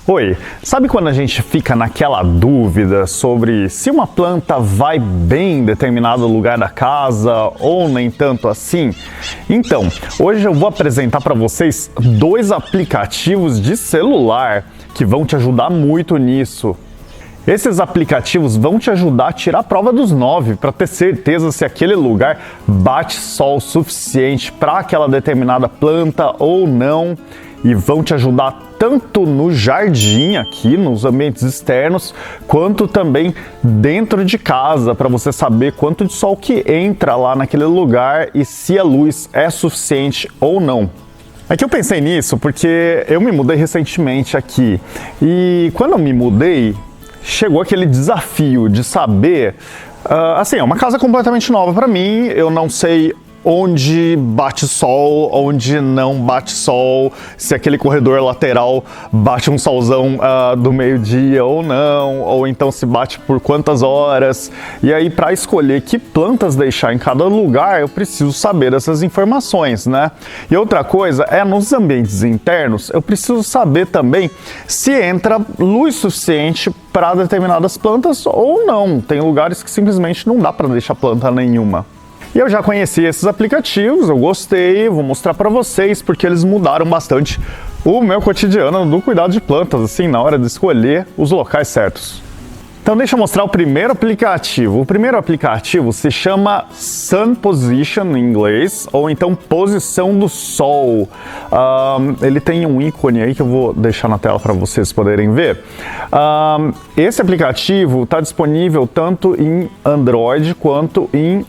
Oi, sabe quando a gente fica naquela dúvida sobre se uma planta vai bem em determinado lugar da casa ou nem tanto assim? Então, hoje eu vou apresentar para vocês dois aplicativos de celular que vão te ajudar muito nisso. Esses aplicativos vão te ajudar a tirar a prova dos 9 para ter certeza se aquele lugar bate sol suficiente para aquela determinada planta ou não, e vão te ajudar tanto no jardim aqui, nos ambientes externos, quanto também dentro de casa, para você saber quanto de sol que entra lá naquele lugar e se a luz é suficiente ou não. Aqui eu pensei nisso porque eu me mudei recentemente aqui, e quando eu me mudei, chegou aquele desafio de saber, assim, é uma casa completamente nova para mim, eu não sei onde bate sol, onde não bate sol, se aquele corredor lateral bate um solzão do meio-dia ou não, ou então se bate por quantas horas. E aí, para escolher que plantas deixar em cada lugar, eu preciso saber dessas informações, né? E outra coisa é, nos ambientes internos, eu preciso saber também se entra luz suficiente para determinadas plantas ou não. Tem lugares que simplesmente não dá para deixar planta nenhuma. E eu já conheci esses aplicativos, eu gostei, vou mostrar para vocês porque eles mudaram bastante o meu cotidiano do cuidado de plantas, assim, na hora de escolher os locais certos. Então deixa eu mostrar o primeiro aplicativo. O primeiro aplicativo se chama Sun Position em inglês, ou então Posição do Sol. Ele tem um ícone aí que eu vou deixar na tela para vocês poderem ver. Esse aplicativo está disponível tanto em Android quanto em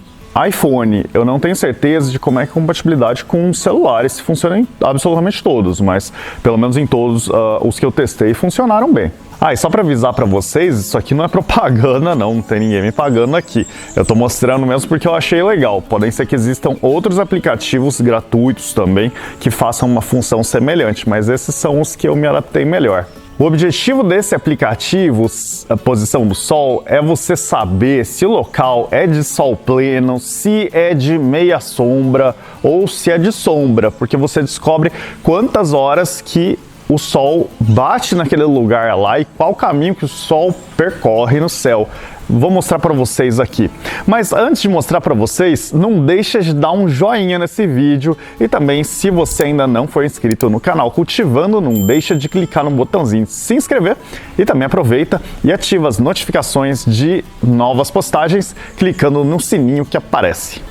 iPhone. Eu não tenho certeza de como é que é a compatibilidade com celulares, se funciona em absolutamente todos, mas pelo menos em todos os que eu testei funcionaram bem. E só para avisar para vocês, isso aqui não é propaganda não tem ninguém me pagando aqui. Eu estou mostrando mesmo porque eu achei legal. Podem ser que existam outros aplicativos gratuitos também que façam uma função semelhante, mas esses são os que eu me adaptei melhor. O objetivo desse aplicativo, a Posição do Sol, é você saber se o local é de sol pleno, se é de meia sombra ou se é de sombra, porque você descobre quantas horas que o sol bate naquele lugar lá e qual caminho que o sol percorre no céu. Vou mostrar para vocês aqui. Mas antes de mostrar para vocês, não deixa de dar um joinha nesse vídeo e também, se você ainda não for inscrito no canal Cultivando, não deixa de clicar no botãozinho de se inscrever e também aproveita e ativa as notificações de novas postagens clicando no sininho que aparece.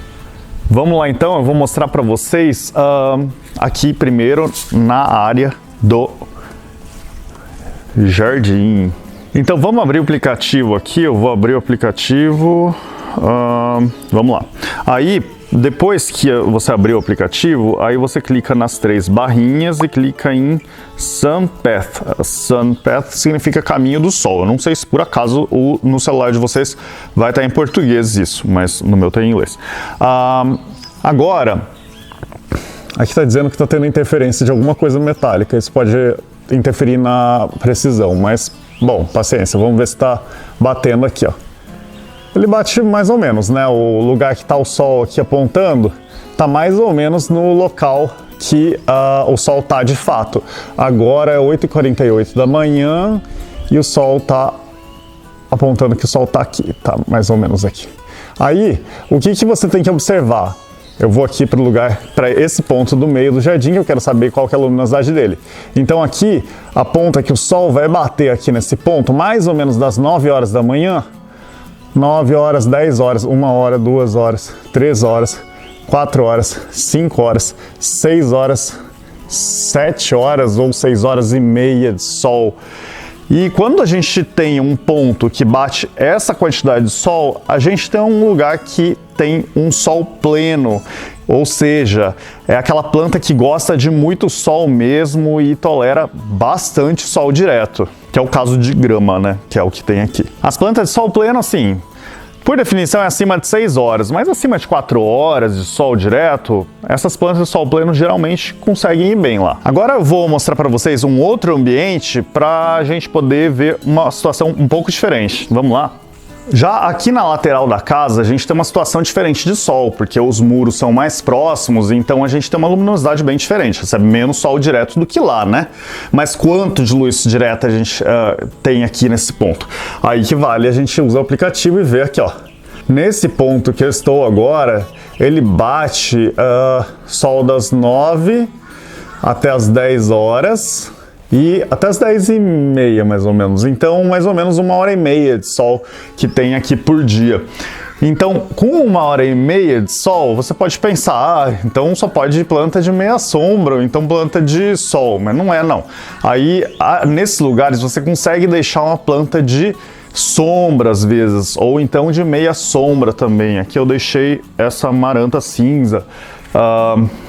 Vamos lá então, eu vou mostrar para vocês aqui primeiro na área do jardim. Então vamos abrir o aplicativo aqui, eu vou abrir o aplicativo, vamos lá. Aí, depois que você abrir o aplicativo, aí você clica nas três barrinhas e clica em Sun Path. Sun Path significa caminho do sol. Eu não sei se por acaso no celular de vocês vai estar em português isso, mas no meu tem em inglês. Agora, aqui está dizendo que está tendo interferência de alguma coisa metálica, isso pode interferir na precisão, mas bom, paciência, vamos ver se está batendo aqui, ó. Ele bate mais ou menos, né? O lugar que está o sol aqui apontando está mais ou menos no local que o sol está de fato. Agora é 8h48 da manhã e o sol está apontando que o sol está aqui, tá mais ou menos aqui. Aí, o que você tem que observar? Eu vou aqui para o lugar, para esse ponto do meio do jardim, que eu quero saber qual que é a luminosidade dele. Então aqui aponta que o sol vai bater aqui nesse ponto, mais ou menos das 9 horas da manhã, 9 horas, 10 horas, 1 hora, 2 horas, 3 horas, 4 horas, 5 horas, 6 horas, 7 horas ou 6 horas e meia de sol. E quando a gente tem um ponto que bate essa quantidade de sol, a gente tem um lugar que tem um sol pleno, ou seja, é aquela planta que gosta de muito sol mesmo e tolera bastante sol direto, que é o caso de grama, né, que é o que tem aqui. As plantas de sol pleno, assim, por definição é acima de 6 horas, mas acima de 4 horas de sol direto, essas plantas de sol pleno geralmente conseguem ir bem lá. Agora eu vou mostrar para vocês um outro ambiente para a gente poder ver uma situação um pouco diferente. Vamos lá? Já aqui na lateral da casa, a gente tem uma situação diferente de sol, porque os muros são mais próximos, então a gente tem uma luminosidade bem diferente, recebe menos sol direto do que lá, né? Mas quanto de luz direta a gente tem aqui nesse ponto? Aí que vale a gente usa o aplicativo e vê aqui, ó. Nesse ponto que eu estou agora, ele bate sol das 9 até as 10 horas e até as 10h30 mais ou menos. Então, mais ou menos 1h30 de sol que tem aqui por dia. Então, com 1h30 de sol, você pode pensar, então só pode ir planta de meia sombra, ou então planta de sol, mas não é não. Aí, nesses lugares, você consegue deixar uma planta de sombra às vezes, ou então de meia sombra também. Aqui eu deixei essa amaranta cinza,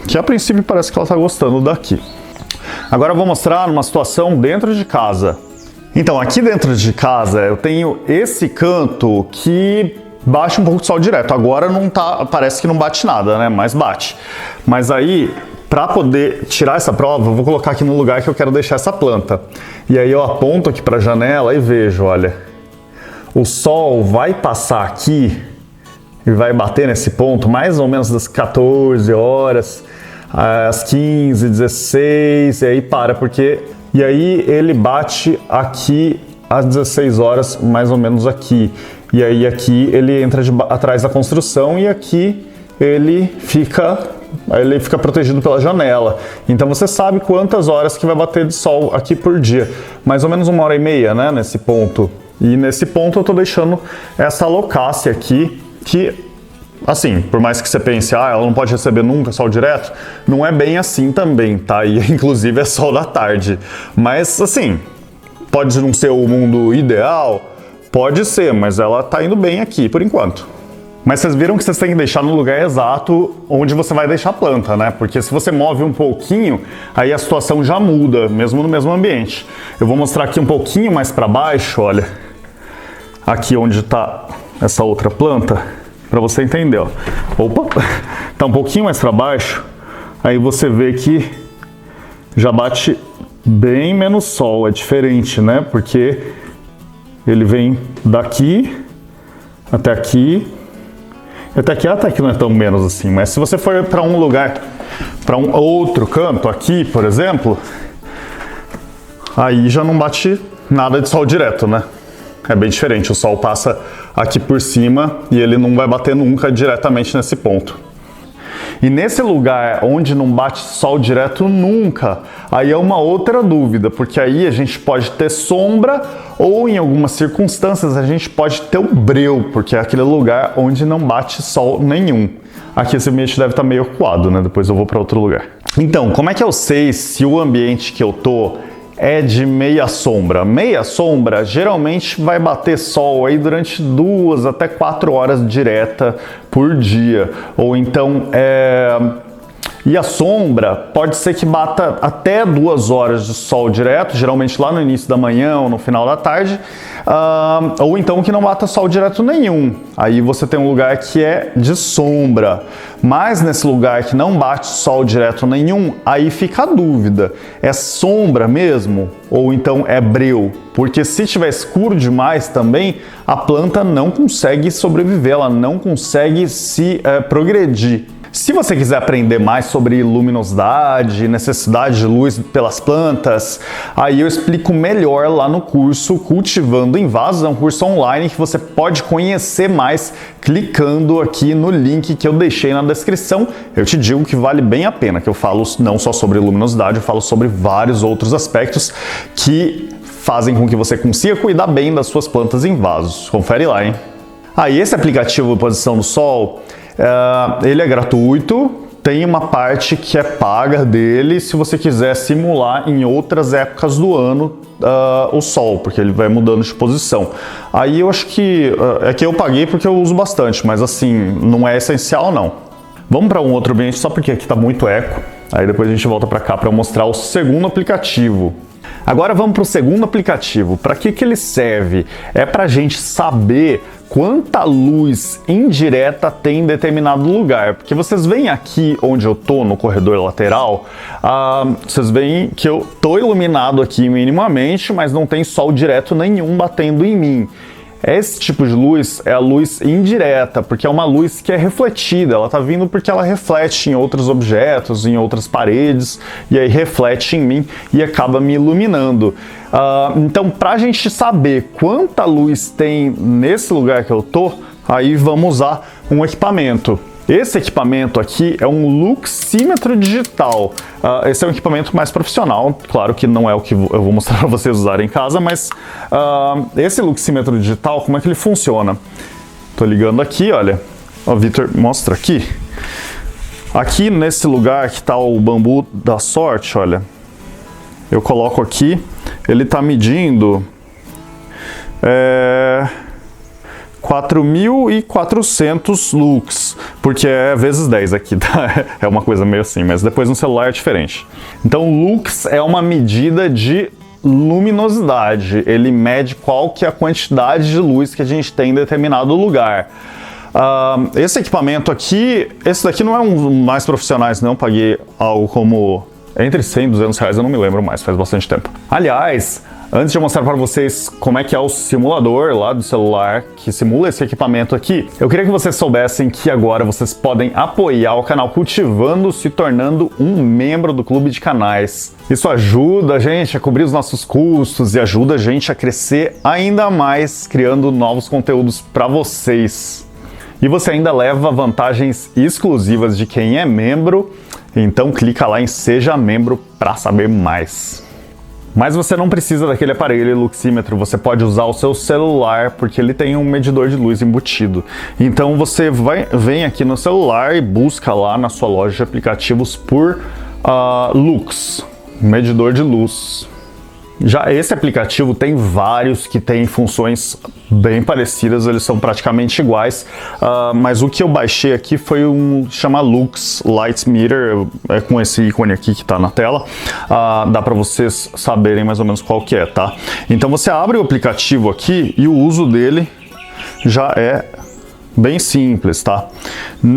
que a princípio parece que ela está gostando daqui. Agora eu vou mostrar uma situação dentro de casa. Então, aqui dentro de casa eu tenho esse canto que bate um pouco de sol direto. Agora não tá, parece que não bate nada, né? Mas bate. Mas aí, para poder tirar essa prova, eu vou colocar aqui no lugar que eu quero deixar essa planta. E aí eu aponto aqui para a janela e vejo, olha, o sol vai passar aqui e vai bater nesse ponto mais ou menos das 14 horas, às 15, 16, e aí para, porque... E aí ele bate aqui às 16 horas, mais ou menos aqui. E aí aqui ele entra atrás da construção e aqui ele fica protegido pela janela. Então você sabe quantas horas que vai bater de sol aqui por dia. Mais ou menos 1h30, né, nesse ponto. E nesse ponto eu tô deixando essa alocácia aqui, que, assim, por mais que você pense, ela não pode receber nunca sol direto, não é bem assim também, tá? E inclusive é sol da tarde. Mas, assim, pode não ser o mundo ideal, pode ser, mas ela tá indo bem aqui por enquanto. Mas vocês viram que vocês têm que deixar no lugar exato onde você vai deixar a planta, né? Porque se você move um pouquinho, aí a situação já muda, mesmo no mesmo ambiente. Eu vou mostrar aqui um pouquinho mais para baixo, olha. Aqui onde está essa outra planta, para você entender, ó. Opa! Tá um pouquinho mais para baixo, aí você vê que já bate bem menos sol, é diferente, né? Porque ele vem daqui até aqui. Até aqui não é tão menos assim, mas se você for para um lugar, para um outro canto, aqui, por exemplo, aí já não bate nada de sol direto, né? É bem diferente, o sol passa aqui por cima e ele não vai bater nunca diretamente nesse ponto. E nesse lugar onde não bate sol direto nunca, aí é uma outra dúvida, porque aí a gente pode ter sombra ou em algumas circunstâncias a gente pode ter o breu, porque é aquele lugar onde não bate sol nenhum. Aqui esse ambiente deve estar meio acuado, né? Depois eu vou para outro lugar. Então, como é que eu sei se o ambiente que eu tô é de meia sombra? Meia sombra geralmente vai bater sol aí durante 2 até 4 horas direta por dia. Ou então, e a sombra pode ser que bata até 2 horas de sol direto, geralmente lá no início da manhã ou no final da tarde, ou então que não bata sol direto nenhum. Aí você tem um lugar que é de sombra. Mas nesse lugar que não bate sol direto nenhum, aí fica a dúvida, é sombra mesmo? Ou então é breu? Porque se tiver escuro demais também, a planta não consegue sobreviver, ela não consegue se progredir. Se você quiser aprender mais sobre luminosidade, necessidade de luz pelas plantas, aí eu explico melhor lá no curso Cultivando em Vasos. É um curso online que você pode conhecer mais clicando aqui no link que eu deixei na descrição. Eu te digo que vale bem a pena, que eu falo não só sobre luminosidade, eu falo sobre vários outros aspectos que fazem com que você consiga cuidar bem das suas plantas em vasos. Confere lá, hein? Aí esse aplicativo Posição do Sol, ele é gratuito, tem uma parte que é paga dele se você quiser simular em outras épocas do ano o sol, porque ele vai mudando de posição. Aí eu acho que é que eu paguei porque eu uso bastante, mas assim, não é essencial não. Vamos para um outro ambiente só porque aqui está muito eco, aí depois a gente volta para cá para mostrar o segundo aplicativo. Agora vamos para o segundo aplicativo. Para que ele serve? É para a gente saber quanta luz indireta tem em determinado lugar. Porque vocês veem aqui onde eu tô, no corredor lateral, vocês veem que eu tô iluminado aqui minimamente, mas não tem sol direto nenhum batendo em mim. Esse tipo de luz é a luz indireta, porque é uma luz que é refletida, ela está vindo porque ela reflete em outros objetos, em outras paredes, e aí reflete em mim e acaba me iluminando. Então, para a gente saber quanta luz tem nesse lugar que eu tô, aí vamos usar um equipamento. Esse equipamento aqui é um luxímetro digital. Esse é um equipamento mais profissional, claro que não é o que eu vou mostrar para vocês usarem em casa, mas esse luxímetro digital, como é que ele funciona? Tô ligando aqui, olha. Ó, Vitor, mostra aqui. Aqui nesse lugar que está o bambu da sorte, olha. Eu coloco aqui, ele está medindo 4.400 lux, porque é vezes 10 aqui, tá? É uma coisa meio assim, mas depois no celular é diferente. Então, lux é uma medida de luminosidade, ele mede qual que é a quantidade de luz que a gente tem em determinado lugar. Esse equipamento aqui, esse daqui não é um mais profissionais, não, paguei algo como entre 100 e 200 reais, eu não me lembro mais, faz bastante tempo. Aliás, antes de eu mostrar para vocês como é que é o simulador lá do celular que simula esse equipamento aqui, eu queria que vocês soubessem que agora vocês podem apoiar o canal Cultivando se tornando um membro do clube de canais. Isso ajuda a gente a cobrir os nossos custos e ajuda a gente a crescer ainda mais, criando novos conteúdos para vocês. E você ainda leva vantagens exclusivas de quem é membro, então clica lá em Seja Membro para saber mais. Mas você não precisa daquele aparelho luxímetro, você pode usar o seu celular, porque ele tem um medidor de luz embutido. Então você vem aqui no celular e busca lá na sua loja de aplicativos por Lux, medidor de luz. Já esse aplicativo tem vários que têm funções bem parecidas, eles são praticamente iguais, mas o que eu baixei aqui foi chama Lux Light Meter, é com esse ícone aqui que está na tela, dá para vocês saberem mais ou menos qual que é, tá? Então você abre o aplicativo aqui e o uso dele já é bem simples, tá?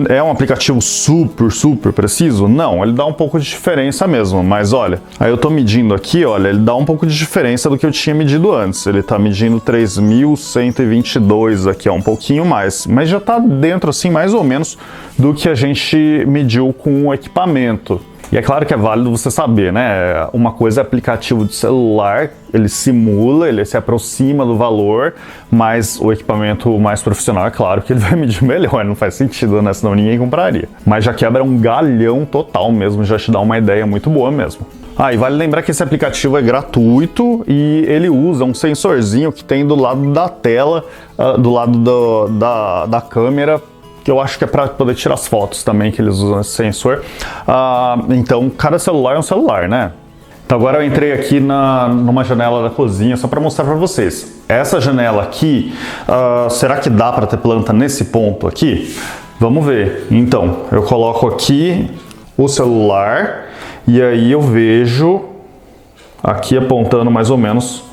É um aplicativo super preciso? Não, ele dá um pouco de diferença mesmo, mas olha, aí eu tô medindo aqui, olha, ele dá um pouco de diferença do que eu tinha medido antes. Ele tá medindo 3.122 aqui, ó, um pouquinho mais, mas já tá dentro, assim, mais ou menos do que a gente mediu com o equipamento. E é claro que é válido você saber, né? Uma coisa é aplicativo de celular, ele simula, ele se aproxima do valor, mas o equipamento mais profissional, é claro que ele vai medir melhor, não faz sentido, né? Senão ninguém compraria. Mas já quebra um galhão total mesmo, já te dá uma ideia muito boa mesmo. E vale lembrar que esse aplicativo é gratuito e ele usa um sensorzinho que tem do lado da tela, do lado da câmera, que eu acho que é para poder tirar as fotos também, que eles usam esse sensor. Então, cada celular é um celular, né? Então, agora eu entrei aqui numa janela da cozinha só para mostrar para vocês. Essa janela aqui, será que dá para ter planta nesse ponto aqui? Vamos ver. Então, eu coloco aqui o celular e aí eu vejo aqui apontando mais ou menos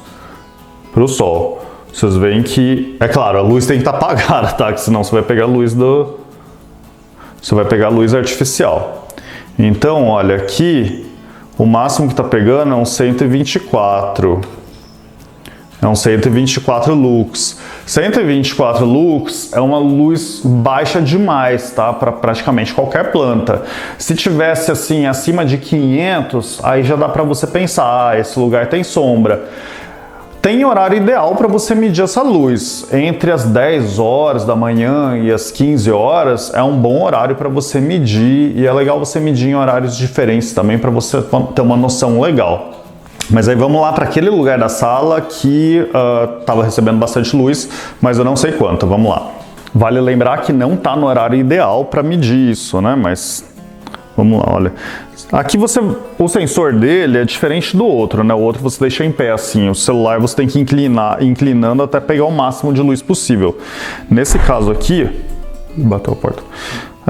para o sol. Vocês veem que, é claro, a luz tem que estar apagada, tá? Que senão você vai pegar a luz você vai pegar a luz artificial. Então, olha, aqui o máximo que está pegando é um 124. É um 124 lux. 124 lux é uma luz baixa demais, tá? Para praticamente qualquer planta. Se tivesse assim acima de 500, aí já dá para você pensar, esse lugar tem sombra. Tem horário ideal para você medir essa luz. Entre as 10 horas da manhã e as 15 horas é um bom horário para você medir, e é legal você medir em horários diferentes também para você ter uma noção legal. Mas aí vamos lá para aquele lugar da sala que estava recebendo bastante luz, mas eu não sei quanto. Vamos lá. Vale lembrar que não está no horário ideal para medir isso, né? Mas vamos lá, olha. Aqui o sensor dele é diferente do outro, né? O outro você deixa em pé assim, o celular você tem que inclinando até pegar o máximo de luz possível. Nesse caso aqui, bateu a porta.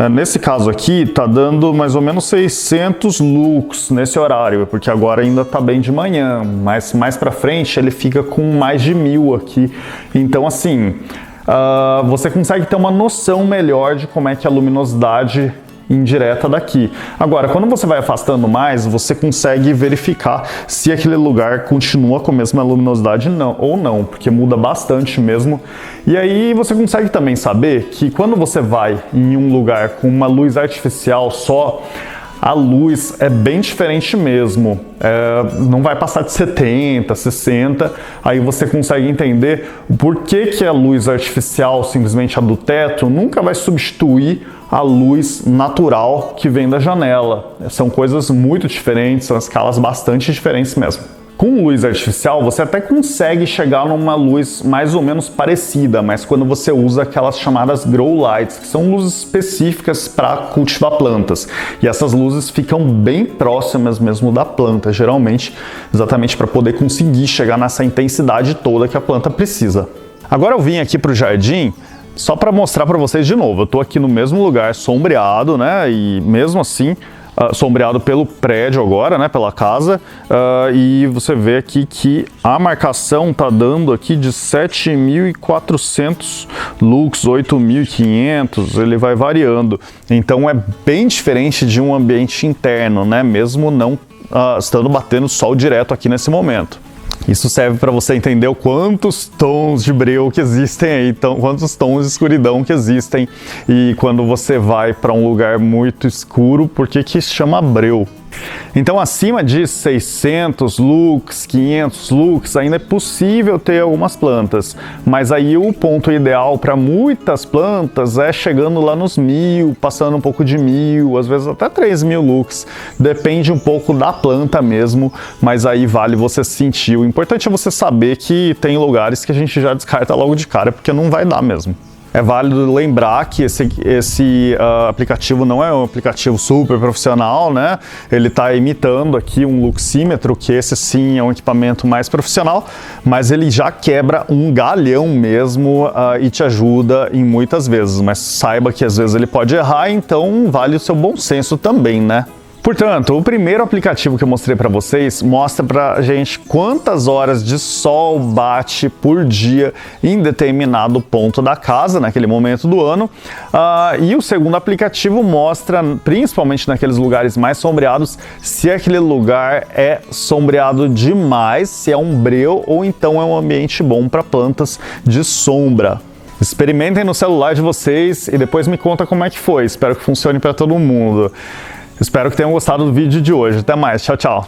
Nesse caso aqui tá dando mais ou menos 600 lux nesse horário, porque agora ainda tá bem de manhã, mas mais para frente ele fica com mais de 1000 aqui. Então assim, você consegue ter uma noção melhor de como é que a luminosidade indireta daqui. Agora, quando você vai afastando mais, você consegue verificar se aquele lugar continua com a mesma luminosidade ou não, porque muda bastante mesmo. E aí você consegue também saber que quando você vai em um lugar com uma luz artificial só, a luz é bem diferente mesmo, não vai passar de 70, 60, aí você consegue entender por que a luz artificial, simplesmente a do teto, nunca vai substituir a luz natural que vem da janela. São coisas muito diferentes, são escalas bastante diferentes mesmo. Com luz artificial, você até consegue chegar numa luz mais ou menos parecida, mas quando você usa aquelas chamadas grow lights, que são luzes específicas para cultivar plantas. E essas luzes ficam bem próximas mesmo da planta, geralmente, exatamente para poder conseguir chegar nessa intensidade toda que a planta precisa. Agora eu vim aqui para o jardim só para mostrar para vocês de novo. Eu estou aqui no mesmo lugar, sombreado, né? E mesmo assim, sombreado pelo prédio agora, né, pela casa, e você vê aqui que a marcação tá dando aqui de 7.400 lux, 8.500, ele vai variando. Então é bem diferente de um ambiente interno, né, mesmo não estando batendo sol direto aqui nesse momento. Isso serve para você entender quantos tons de breu que existem aí, quantos tons de escuridão que existem, e quando você vai para um lugar muito escuro, por que se chama breu? Então, acima de 600 lux, 500 lux, ainda é possível ter algumas plantas, mas aí o ponto ideal para muitas plantas é chegando lá nos 1.000, passando um pouco de 1.000, às vezes até 3.000 lux, depende um pouco da planta mesmo, mas aí vale você sentir. O importante é você saber que tem lugares que a gente já descarta logo de cara, porque não vai dar mesmo. É válido lembrar que esse aplicativo não é um aplicativo super profissional, né? Ele está imitando aqui um luxímetro, que esse sim é um equipamento mais profissional, mas ele já quebra um galhão mesmo e te ajuda em muitas vezes. Mas saiba que às vezes ele pode errar, então vale o seu bom senso também, né? Portanto, o primeiro aplicativo que eu mostrei para vocês mostra pra gente quantas horas de sol bate por dia em determinado ponto da casa, naquele momento do ano. E o segundo aplicativo mostra, principalmente naqueles lugares mais sombreados, se aquele lugar é sombreado demais, se é um breu ou então é um ambiente bom para plantas de sombra. Experimentem no celular de vocês e depois me conta como é que foi. Espero que funcione para todo mundo. Espero que tenham gostado do vídeo de hoje. Até mais. Tchau, tchau.